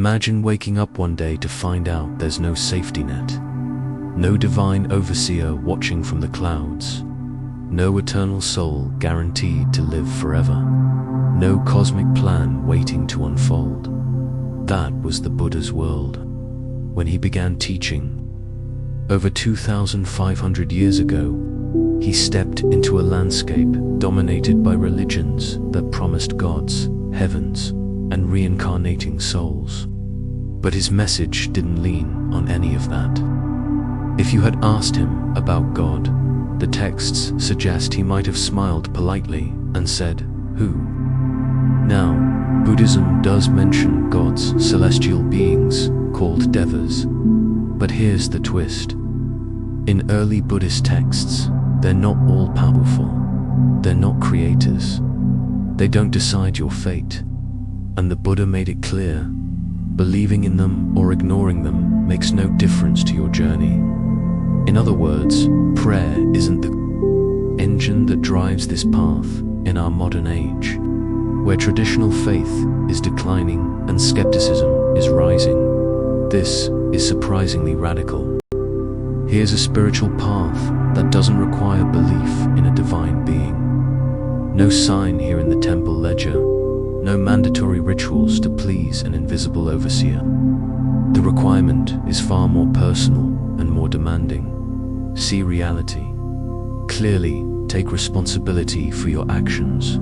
Imagine waking up one day to find out there's no safety net, no divine overseer watching from the clouds, no eternal soul guaranteed to live forever, no cosmic plan waiting to unfold. That was the Buddha's world when he began teaching. Over 2,500 years ago, he stepped into a landscape dominated by religions that promised gods, heavens, and reincarnating souls. But his message didn't lean on any of that. If you had asked him about God, the texts suggest he might have smiled politely and said, "Who?" Now, Buddhism does mention gods, celestial beings called devas. But here's the twist. In early Buddhist texts, they're not all powerful. They're not creators. They don't decide your fate. And the Buddha made it clear, believing in them or ignoring them makes no difference to your journey. In other words, prayer isn't the engine that drives this path in our modern age, where traditional faith is declining and skepticism is rising. This is surprisingly radical. Here's a spiritual path that doesn't require belief in a divine being. No sign here in the temple ledger, no mandatory rituals to please an invisible overseer. The requirement is far more personal and more demanding. See reality. Clearly, take responsibility for your actions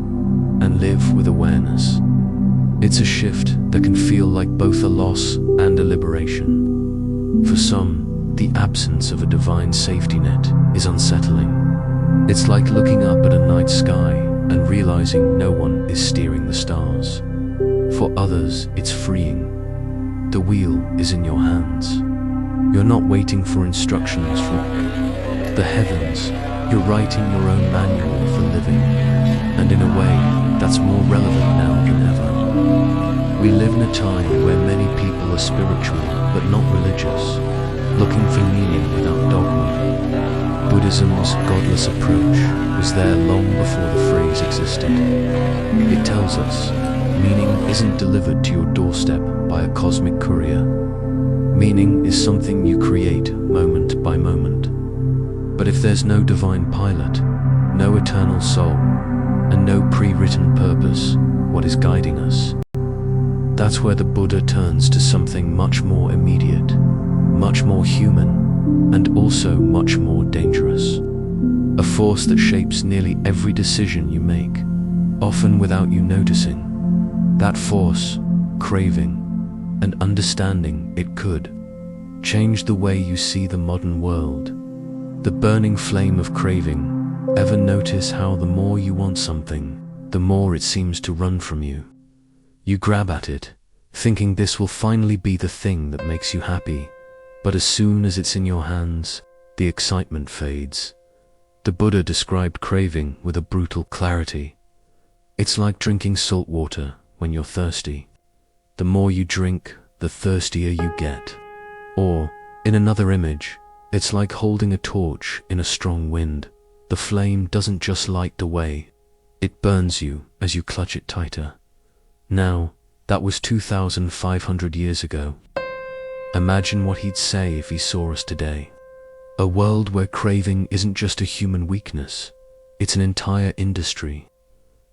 and live with awareness. It's a shift that can feel like both a loss and a liberation. For some, the absence of a divine safety net is unsettling. It's like looking up at a night sky and realizing no one is steering the stars. For others, it's freeing. The wheel is in your hands. You're not waiting for instructions from the heavens. You're writing your own manual for living. And in a way, that's more relevant now than ever. We live in a time where many people are spiritual but not religious, looking for meaning without dogma. Buddhism's godless approach was there long before the phrase existed. It tells us meaning isn't delivered to your doorstep by a cosmic courier. Meaning is something you create moment by moment. But if there's no divine pilot, no eternal soul, and no pre-written purpose, what is guiding us? That's where the Buddha turns to something much more immediate, much more human, and also much more dangerous. A force that shapes nearly every decision you make, often without you noticing. That force, craving, and understanding it could change the way you see the modern world. The burning flame of craving. Ever notice how the more you want something, the more it seems to run from you? You grab at it, thinking this will finally be the thing that makes you happy, but as soon as it's in your hands, the excitement fades. The Buddha described craving with a brutal clarity. It's like drinking salt water when you're thirsty. The more you drink, the thirstier you get. Or, in another image, it's like holding a torch in a strong wind. The flame doesn't just light the way, it burns you as you clutch it tighter. Now, that was 2,500 years ago. Imagine what he'd say if he saw us today. A world where craving isn't just a human weakness, it's an entire industry.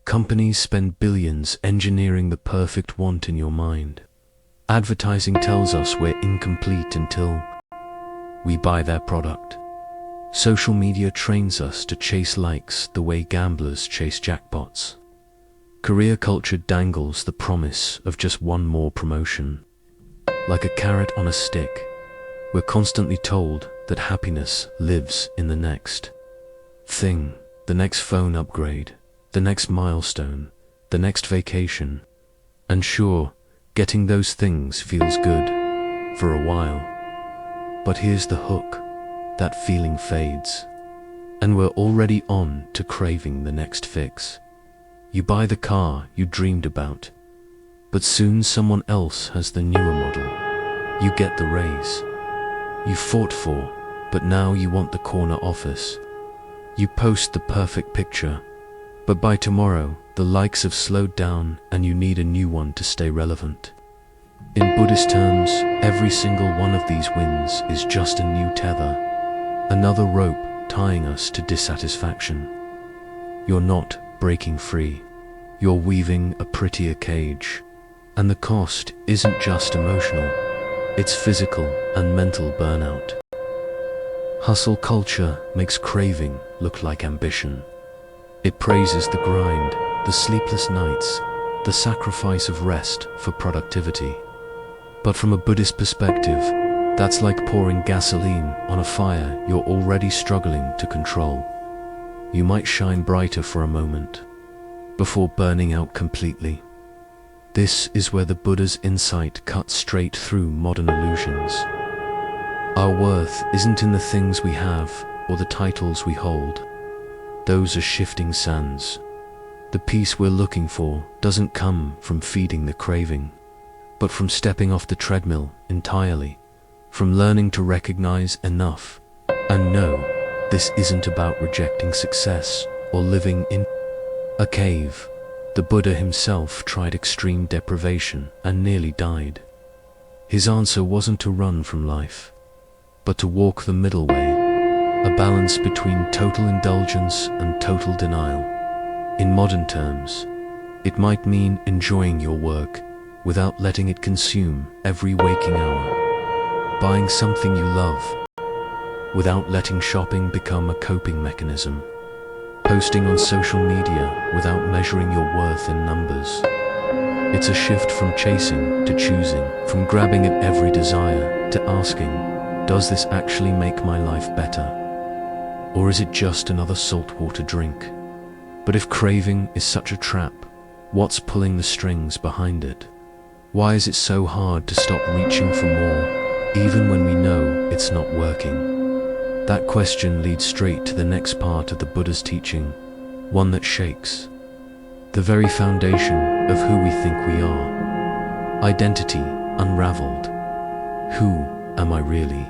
Companies spend billions engineering the perfect want in your mind. Advertising tells us we're incomplete until we buy their product. Social media trains us to chase likes the way gamblers chase jackpots. Career culture dangles the promise of just one more promotion. Like a carrot on a stick, we're constantly told that happiness lives in the next thing, the next phone upgrade, the next milestone, the next vacation. And sure, getting those things feels good for a while. But here's the hook. That feeling fades, and we're already on to craving the next fix. You buy the car you dreamed about, but soon someone else has the newer model. You get the raise you fought for, but now you want the corner office. You post the perfect picture, but by tomorrow the likes have slowed down and you need a new one to stay relevant. In Buddhist terms, every single one of these winds is just a new tether, another rope tying us to dissatisfaction. You're not breaking free. You're weaving a prettier cage. And the cost isn't just emotional, it's physical and mental burnout. Hustle culture makes craving look like ambition. It praises the grind, the sleepless nights, the sacrifice of rest for productivity. But from a Buddhist perspective, that's like pouring gasoline on a fire you're already struggling to control. You might shine brighter for a moment, before burning out completely. This is where the Buddha's insight cuts straight through modern illusions. Our worth isn't in the things we have or the titles we hold. Those are shifting sands. The peace we're looking for doesn't come from feeding the craving, but from stepping off the treadmill entirely, from learning to recognize enough. And no, this isn't about rejecting success or living in a cave. The Buddha himself tried extreme deprivation and nearly died. His answer wasn't to run from life, but to walk the middle way, a balance between total indulgence and total denial. In modern terms, it might mean enjoying your work without letting it consume every waking hour, buying something you love without letting shopping become a coping mechanism, posting on social media without measuring your worth in numbers. It's a shift from chasing to choosing, from grabbing at every desire to asking, does this actually make my life better? Or is it just another saltwater drink? But if craving is such a trap, what's pulling the strings behind it? Why is it so hard to stop reaching for more, even when we know it's not working? That question leads straight to the next part of the Buddha's teaching, one that shakes the very foundation of who we think we are. Identity unraveled. Who am I really?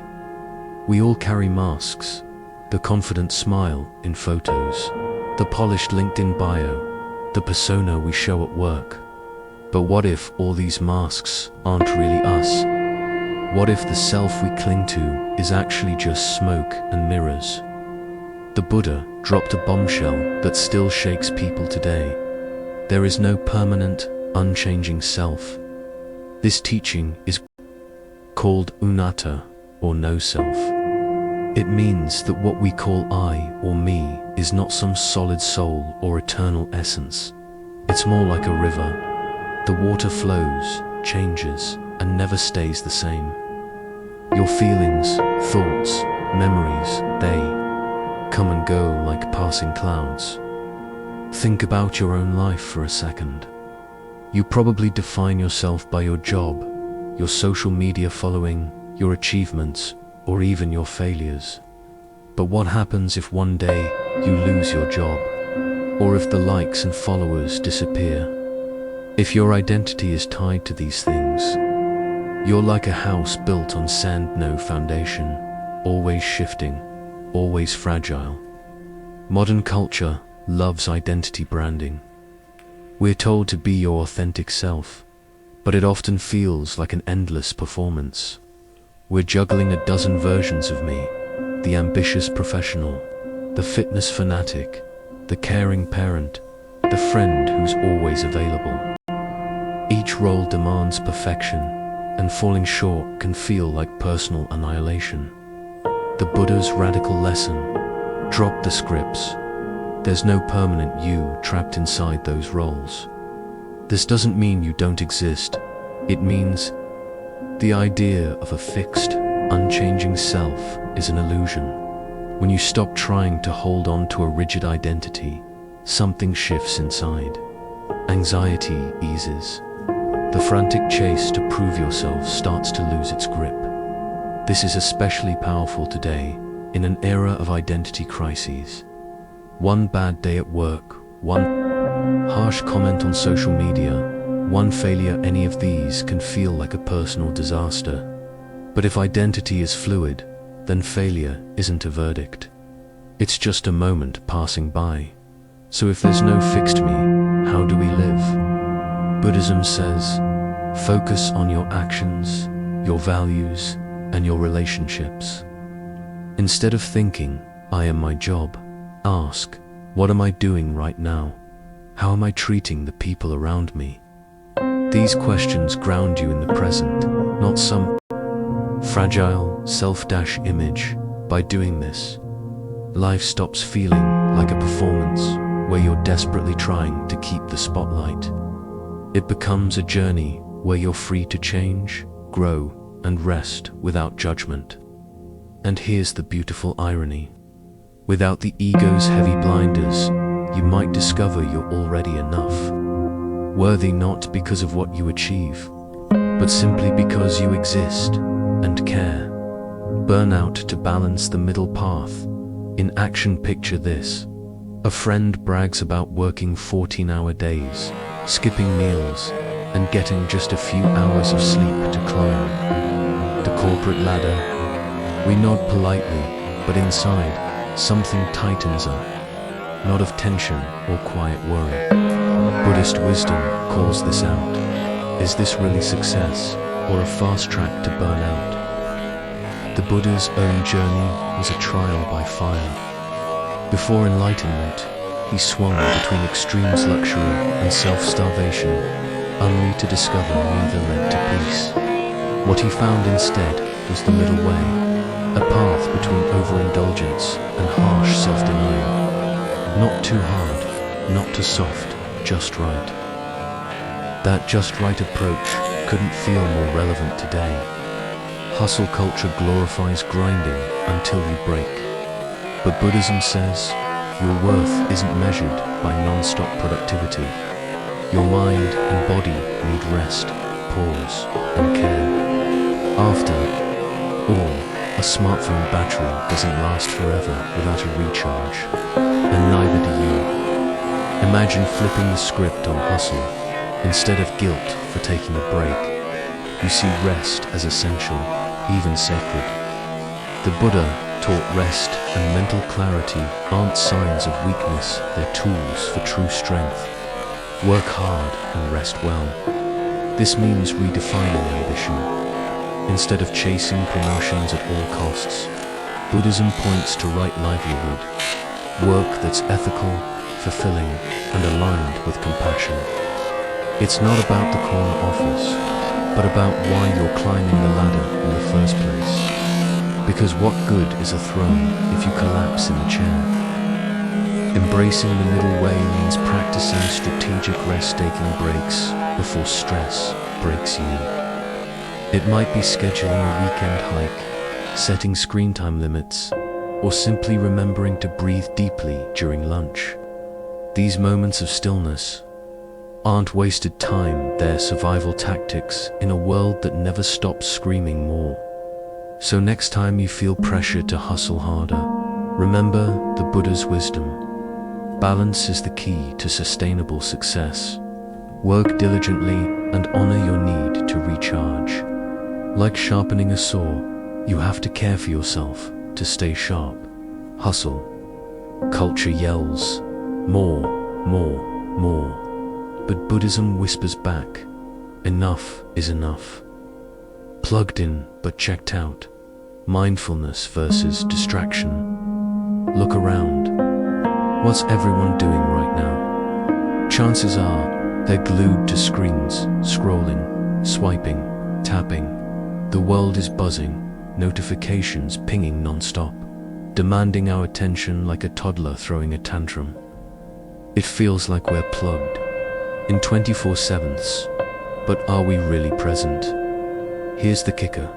We all carry masks, the confident smile in photos, the polished LinkedIn bio, the persona we show at work. But what if all these masks aren't really us? What if the self we cling to is actually just smoke and mirrors? The Buddha dropped a bombshell that still shakes people today. There is no permanent, unchanging self. This teaching is called anatta, or no self. It means that what we call I or me is not some solid soul or eternal essence. It's more like a river. The water flows, changes, and never stays the same. Your feelings, thoughts, memories, they come and go like passing clouds. Think about your own life for a second. You probably define yourself by your job, your social media following, your achievements, or even your failures. But what happens if one day you lose your job? Or if the likes and followers disappear? If your identity is tied to these things, you're like a house built on sand, no foundation, always shifting, always fragile. Modern culture loves identity branding. We're told to be your authentic self, but it often feels like an endless performance. We're juggling a dozen versions of me, the ambitious professional, the fitness fanatic, the caring parent, the friend who's always available. Each role demands perfection, and falling short can feel like personal annihilation. The Buddha's radical lesson: drop the scripts. There's no permanent you trapped inside those roles. This doesn't mean you don't exist. It means the idea of a fixed, unchanging self is an illusion. When you stop trying to hold on to a rigid identity, something shifts inside. Anxiety eases. The frantic chase to prove yourself starts to lose its grip. This is especially powerful today, in an era of identity crises. One bad day at work, one harsh comment on social media, one failure, any of these can feel like a personal disaster. But if identity is fluid, then failure isn't a verdict. It's just a moment passing by. So if there's no fixed me, how do we live? Buddhism says, Focus on your actions, your values, and your relationships. Instead of thinking, I am my job, ask, what am I doing right now? How am I treating the people around me? These questions ground you in the present, not some fragile self-image. By doing this, life stops feeling like a performance where you're desperately trying to keep the spotlight. It becomes a journey where you're free to change, grow, and rest without judgment. And here's the beautiful irony. Without the ego's heavy blinders, you might discover you're already enough. Worthy not because of what you achieve, but simply because you exist and care. Burnout to balance the middle path. In action, picture this. A friend brags about working 14-hour days, skipping meals, and getting just a few hours of sleep to climb the corporate ladder. We nod politely, but inside, something tightens up, not of tension or quiet worry. Buddhist wisdom calls this out. Is this really success, or a fast track to burnout? The Buddha's own journey was a trial by fire. Before enlightenment, he swung between extremes, luxury and self-starvation, only to discover neither led to peace. What he found instead was the middle way, a path between overindulgence and harsh self-denial. Not too hard, not too soft, just right. That just right approach couldn't feel more relevant today. Hustle culture glorifies grinding until you break. But Buddhism says, your worth isn't measured by non-stop productivity. Your mind and body need rest, pause, and care. After all, a smartphone battery doesn't last forever without a recharge, and neither do you. Imagine flipping the script on hustle. Instead of guilt for taking a break, you see rest as essential, even sacred. The Buddha taught rest and mental clarity aren't signs of weakness, they're tools for true strength. Work hard and rest well. This means redefining ambition. Instead of chasing promotions at all costs, Buddhism points to right livelihood, work that's ethical, fulfilling, and aligned with compassion. It's not about the corner office, but about why you're climbing the ladder in the first place. Because what good is a throne if you collapse in the chair? Embracing the middle way means practicing strategic rest, taking breaks before stress breaks you. It might be scheduling a weekend hike, setting screen time limits, or simply remembering to breathe deeply during lunch. These moments of stillness aren't wasted time, they're survival tactics in a world that never stops screaming more. So next time you feel pressure to hustle harder, remember the Buddha's wisdom. Balance is the key to sustainable success. Work diligently and honor your need to recharge. Like sharpening a saw, you have to care for yourself to stay sharp. Hustle culture yells, more, more, more. But Buddhism whispers back, enough is enough. Plugged in but checked out. Mindfulness versus distraction. Look around. What's everyone doing right now? Chances are they're glued to screens, scrolling, swiping, tapping. The world is buzzing, notifications pinging non-stop, demanding our attention like a toddler throwing a tantrum. It feels like we're plugged in 24/7s, but are we really present? Here's the kicker.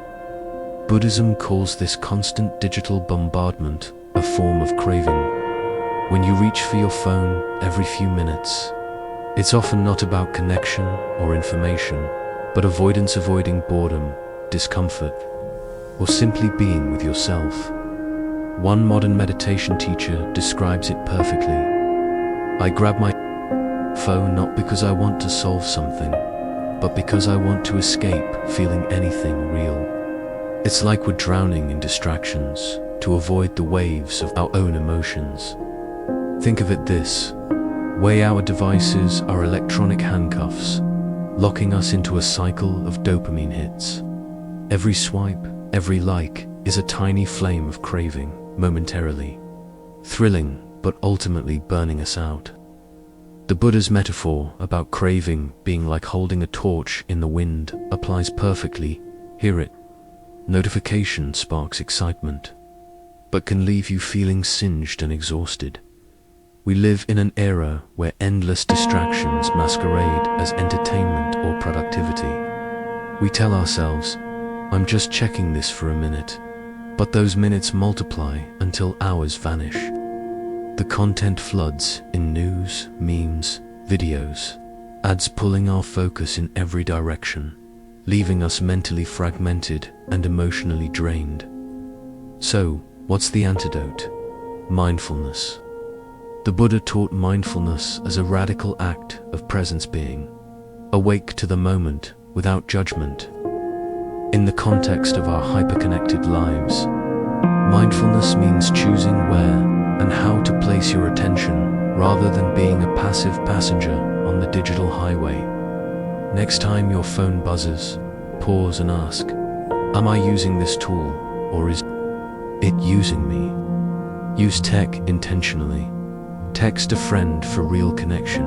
Buddhism calls this constant digital bombardment a form of craving. When you reach for your phone every few minutes, it's often not about connection or information, but avoiding boredom, discomfort, or simply being with yourself. One modern meditation teacher describes it perfectly. I grab my phone not because I want to solve something, but because I want to escape feeling anything real. It's like we're drowning in distractions to avoid the waves of our own emotions. Think of it this way: our devices are electronic handcuffs. locking us into a cycle of dopamine hits. Every swipe, every like, is a tiny flame of craving, momentarily thrilling, but ultimately burning us out. The Buddha's metaphor about craving being like holding a torch in the wind applies perfectly. Hear it. Notification sparks excitement, but can leave you feeling singed and exhausted. We live in an era where endless distractions masquerade as entertainment or productivity. We tell ourselves, I'm just checking this for a minute, but those minutes multiply until hours vanish. The content floods in news, memes, videos, ads pulling our focus in every direction, leaving us mentally fragmented and emotionally drained. So, what's the antidote? Mindfulness. The Buddha taught mindfulness as a radical act of presence being, awake to the moment without judgment. In the context of our hyperconnected lives, mindfulness means choosing where and how to place your attention rather than being a passive passenger on the digital highway. Next time your phone buzzes, pause and ask, am I using this tool, or is it using me? Use tech intentionally. Text a friend for real connection.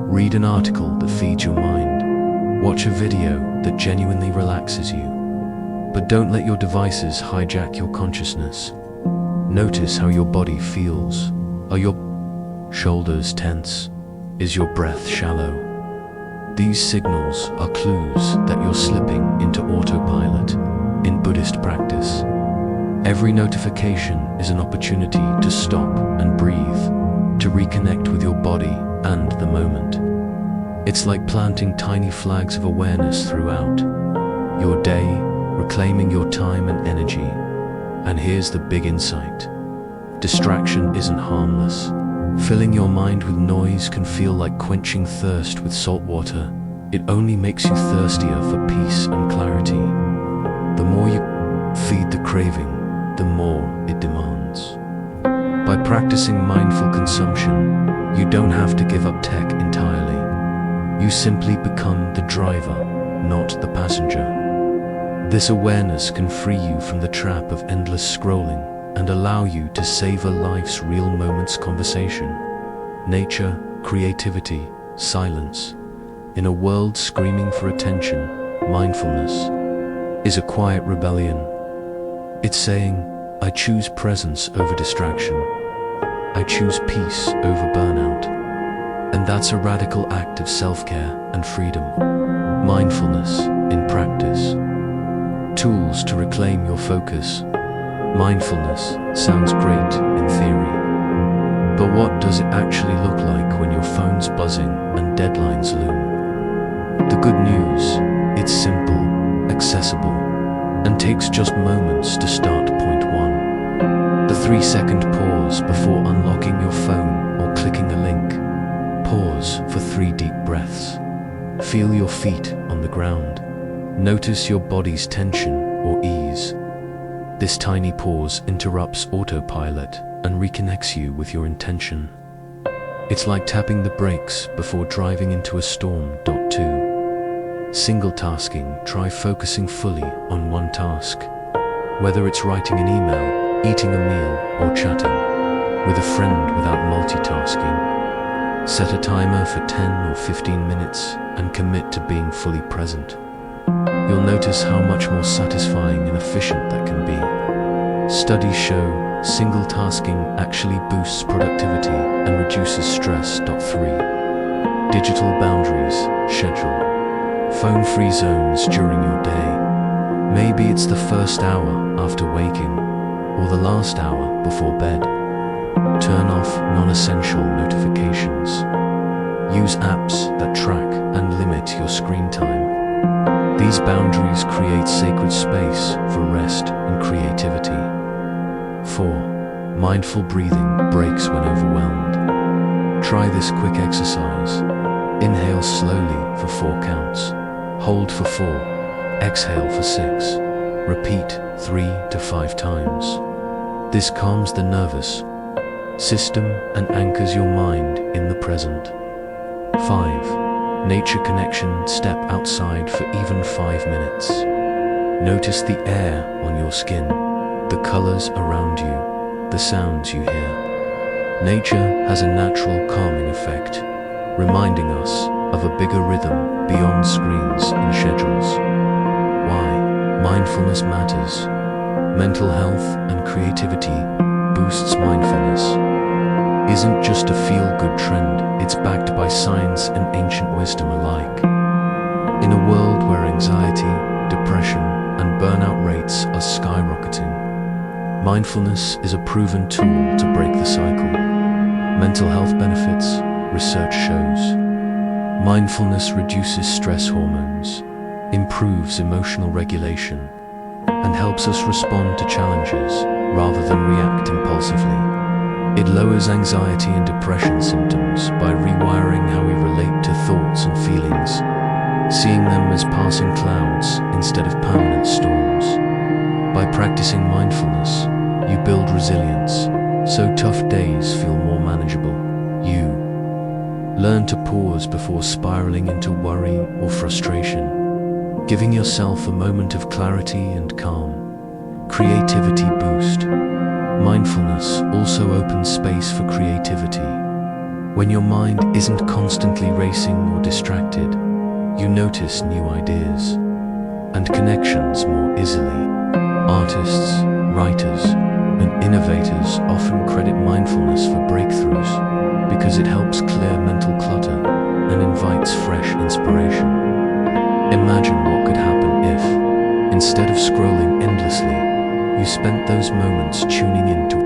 Read an article that feeds your mind. Watch a video that genuinely relaxes you. But don't let your devices hijack your consciousness. Notice how your body feels. Are your shoulders tense? Is your breath shallow? These signals are clues that you're slipping into autopilot in Buddhist practice. Every notification is an opportunity to stop and breathe, to reconnect with your body and the moment. It's like planting tiny flags of awareness throughout your day, reclaiming your time and energy. And here's the big insight. Distraction isn't harmless. Filling your mind with noise can feel like quenching thirst with salt water. It only makes you thirstier for peace and clarity. The more you feed the craving, the more it demands. By practicing mindful consumption, you don't have to give up tech entirely. You simply become the driver, not the passenger. This awareness can free you from the trap of endless scrolling and allow you to savor life's real moments. Conversation, nature, creativity, silence. In a world screaming for attention, mindfulness is a quiet rebellion. It's saying, I choose presence over distraction. I choose peace over burnout. And that's a radical act of self-care and freedom. Mindfulness in practice. Tools to reclaim your focus. Mindfulness sounds great in theory, but what does it actually look like when your phone's buzzing and deadlines loom? The good news, it's simple, accessible, and takes just moments to start. Point 1. The 3-second pause before unlocking your phone or clicking a link. Pause for 3 deep breaths. Feel your feet on the ground. Notice your body's tension or ease. This tiny pause interrupts autopilot and reconnects you with your intention. It's like tapping the brakes before driving into a storm. 2. Single tasking. Try focusing fully on one task. Whether it's writing an email, eating a meal, or chatting with a friend without multitasking. Set a timer for 10 or 15 minutes and commit to being fully present. You'll notice how much more satisfying and efficient that can be. Studies show single tasking actually boosts productivity and reduces stress. 3. Digital boundaries. Schedule phone-free zones during your day. Maybe it's the first hour after waking or the last hour before bed. Turn off non-essential notifications. Use apps that track and limit your screen time. These boundaries create sacred space for rest and creativity. 4. Mindful breathing breaks when overwhelmed. Try this quick exercise. Inhale slowly for 4 counts. Hold for 4. Exhale for 6. Repeat 3 to 5 times. This calms the nervous system and anchors your mind in the present. 5. Nature connection, step outside for even 5 minutes. Notice the air on your skin, the colors around you, the sounds you hear. Nature has a natural calming effect, reminding us of a bigger rhythm beyond screens and schedules. Why? Mindfulness matters. Mental health and creativity boosts mindfulness. Isn't just a feel-good trend, it's backed by science and ancient wisdom alike. In a world where anxiety, depression, and burnout rates are skyrocketing, mindfulness is a proven tool to break the cycle. Mental health benefits, research shows. Mindfulness reduces stress hormones, improves emotional regulation, and helps us respond to challenges rather than react impulsively. It lowers anxiety and depression symptoms by rewiring how we relate to thoughts and feelings, seeing them as passing clouds instead of permanent storms. By practicing mindfulness, you build resilience, so tough days feel more manageable. You learn to pause before spiraling into worry or frustration, giving yourself a moment of clarity and calm. Creativity boost. Mindfulness also opens space for creativity. When your mind isn't constantly racing or distracted, you notice new ideas and connections more easily. Artists, writers, and innovators often credit mindfulness for breakthroughs because it helps clear mental clutter and invites fresh inspiration. Imagine what could happen if, instead of scrolling endlessly, you spent those moments tuning into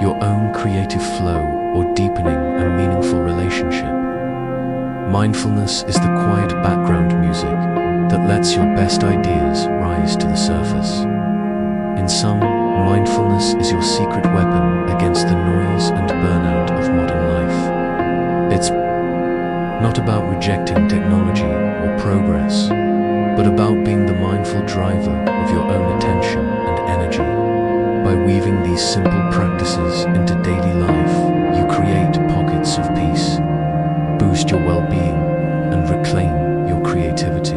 your own creative flow or deepening a meaningful relationship. Mindfulness is the quiet background music that lets your best ideas rise to the surface. In sum, mindfulness is your secret weapon against the noise and burnout of modern life. It's not about rejecting technology or progress, but about being the mindful driver of your own attention and energy. By weaving these simple practices into daily life, you create pockets of peace, boost your well-being, and reclaim your creativity.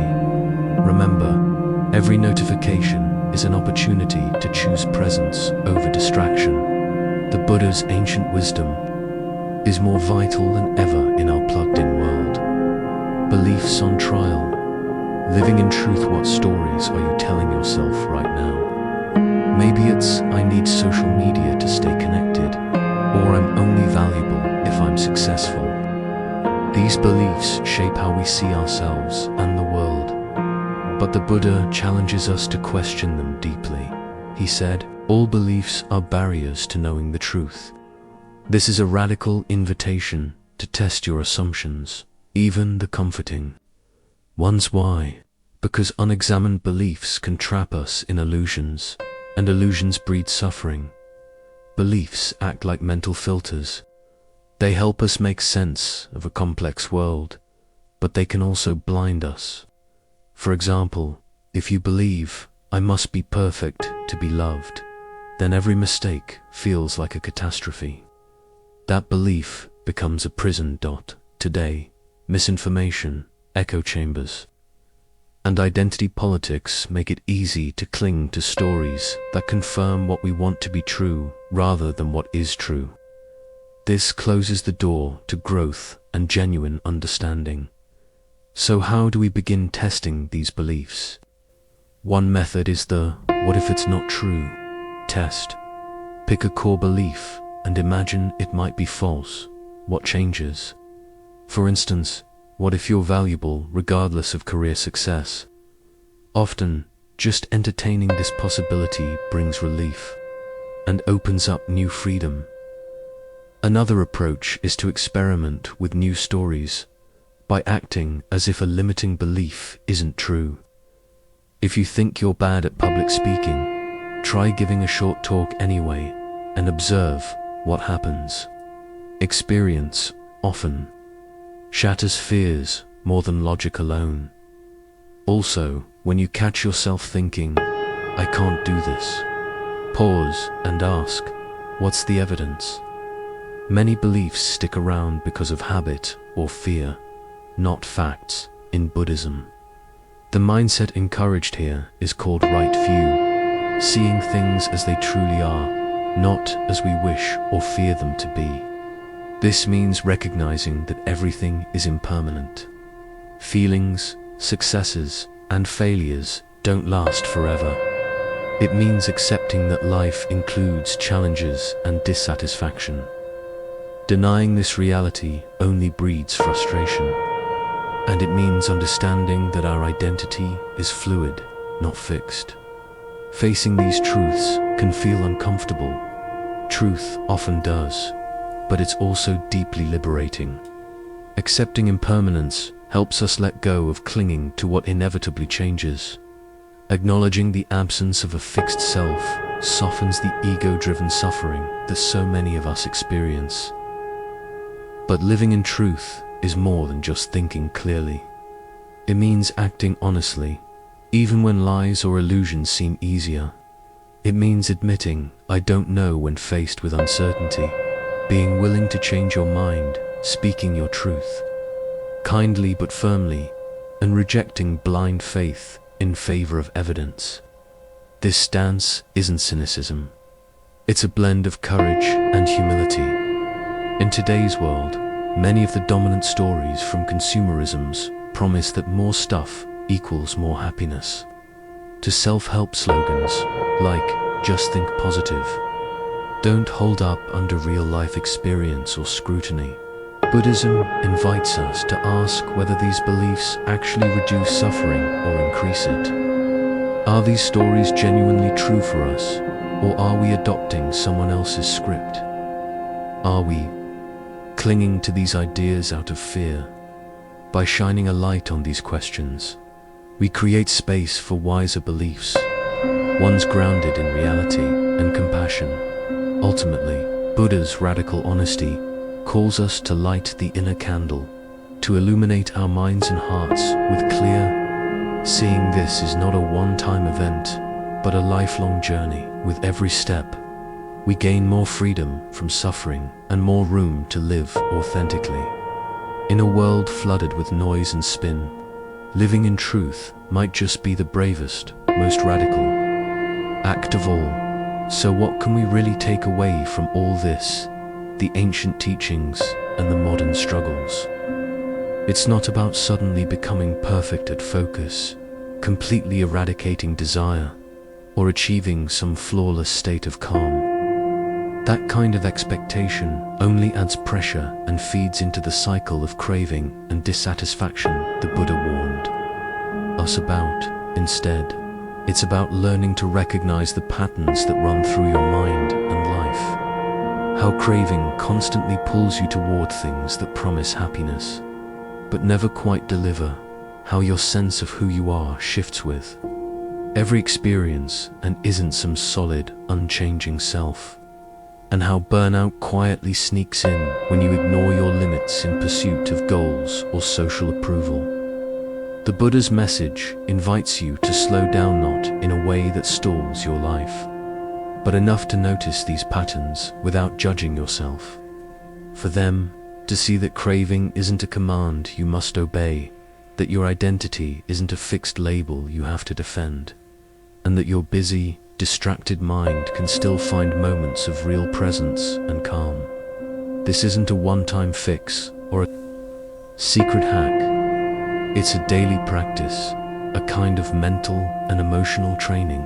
Remember, every notification is an opportunity to choose presence over distraction. The Buddha's ancient wisdom is more vital than ever in our plugged-in world. Beliefs on trial. Living in truth, what stories are you telling yourself right now? Maybe it's, I need social media to stay connected, or I'm only valuable if I'm successful. These beliefs shape how we see ourselves and the world. But the Buddha challenges us to question them deeply. He said, all beliefs are barriers to knowing the truth. This is a radical invitation to test your assumptions, even the comforting ones. Why? Because unexamined beliefs can trap us in illusions, and illusions breed suffering. Beliefs act like mental filters. They help us make sense of a complex world, but they can also blind us. For example, if you believe, I must be perfect to be loved, then every mistake feels like a catastrophe. That belief becomes a prison. Today, misinformation, echo chambers, and identity politics make it easy to cling to stories that confirm what we want to be true rather than what is true. This closes the door to growth and genuine understanding. So how do we begin testing these beliefs? One method is the "what if it's not true" test. Pick a core belief and imagine it might be false. What changes? For instance, what if you're valuable regardless of career success? Often, just entertaining this possibility brings relief and opens up new freedom. Another approach is to experiment with new stories by acting as if a limiting belief isn't true. If you think you're bad at public speaking, try giving a short talk anyway and observe what happens. Experience often shatters fears more than logic alone. Also, when you catch yourself thinking, I can't do this, pause and ask, what's the evidence? Many beliefs stick around because of habit or fear. not facts, in Buddhism. The mindset encouraged here is called right view, seeing things as they truly are, not as we wish or fear them to be. This means recognizing that everything is impermanent. Feelings, successes, and failures don't last forever. It means accepting that life includes challenges and dissatisfaction. Denying this reality only breeds frustration. And it means understanding that our identity is fluid, not fixed. Facing these truths can feel uncomfortable. Truth often does, but it's also deeply liberating. Accepting impermanence helps us let go of clinging to what inevitably changes. Acknowledging the absence of a fixed self softens the ego-driven suffering that so many of us experience. But living in truth is more than just thinking clearly. It means acting honestly, even when lies or illusions seem easier. It means admitting, I don't know, when faced with uncertainty, being willing to change your mind, speaking your truth, kindly but firmly, and rejecting blind faith in favor of evidence. This stance isn't cynicism. It's a blend of courage and humility. In today's world, many of the dominant stories from consumerisms promise that more stuff equals more happiness. To self-help slogans like, just think positive, don't hold up under real-life experience or scrutiny. Buddhism invites us to ask whether these beliefs actually reduce suffering or increase it. Are these stories genuinely true for us, or are we adopting someone else's script? Are we clinging to these ideas out of fear? By shining a light on these questions, we create space for wiser beliefs, ones grounded in reality and compassion. Ultimately, Buddha's radical honesty calls us to light the inner candle, to illuminate our minds and hearts with clear, seeing this is not a one-time event, but a lifelong journey. With every step, we gain more freedom from suffering and more room to live authentically. In a world flooded with noise and spin, living in truth might just be the bravest, most radical act of all. So what can we really take away from all this? The ancient teachings and the modern struggles. It's not about suddenly becoming perfect at focus, completely eradicating desire, or achieving some flawless state of calm. That kind of expectation only adds pressure and feeds into the cycle of craving and dissatisfaction the Buddha warned us about. Instead, it's about learning to recognize the patterns that run through your mind and life. How craving constantly pulls you toward things that promise happiness, but never quite deliver. How your sense of who you are shifts with every experience and isn't some solid, unchanging self. And how burnout quietly sneaks in when you ignore your limits in pursuit of goals or social approval. The Buddha's message invites you to slow down, not in a way that stalls your life, but enough to notice these patterns without judging yourself. For them, to see that craving isn't a command you must obey, that your identity isn't a fixed label you have to defend, and that your busy, distracted mind can still find moments of real presence and calm. This isn't a one-time fix or a secret hack. It's a daily practice, a kind of mental and emotional training,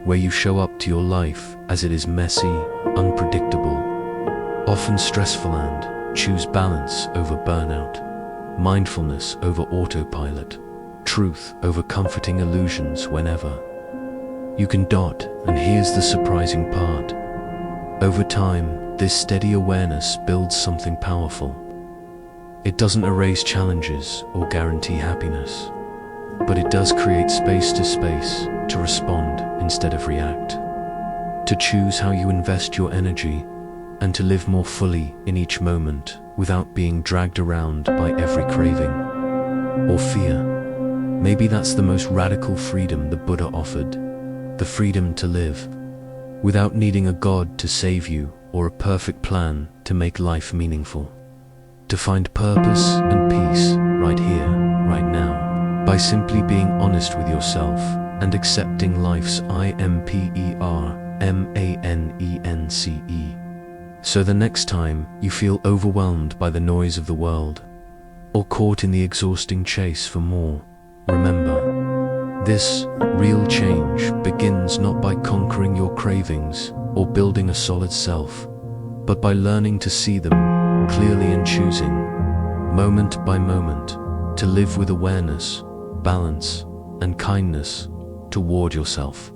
where you show up to your life as it is messy, unpredictable, often stressful, and choose balance over burnout, mindfulness over autopilot, truth over comforting illusions whenever you can. And here's the surprising part. Over time, this steady awareness builds something powerful. It doesn't erase challenges or guarantee happiness, but it does create space to respond instead of react, to choose how you invest your energy, and to live more fully in each moment without being dragged around by every craving or fear. Maybe that's the most radical freedom the Buddha offered, the freedom to live without needing a god to save you or a perfect plan to make life meaningful. to find purpose and peace right here, right now, by simply being honest with yourself and accepting life's impermanence. So the next time you feel overwhelmed by the noise of the world, or caught in the exhausting chase for more, remember, this real change begins not by conquering your cravings or building a solid self, but by learning to see them clearly and choosing, moment by moment, to live with awareness, balance, and kindness toward yourself.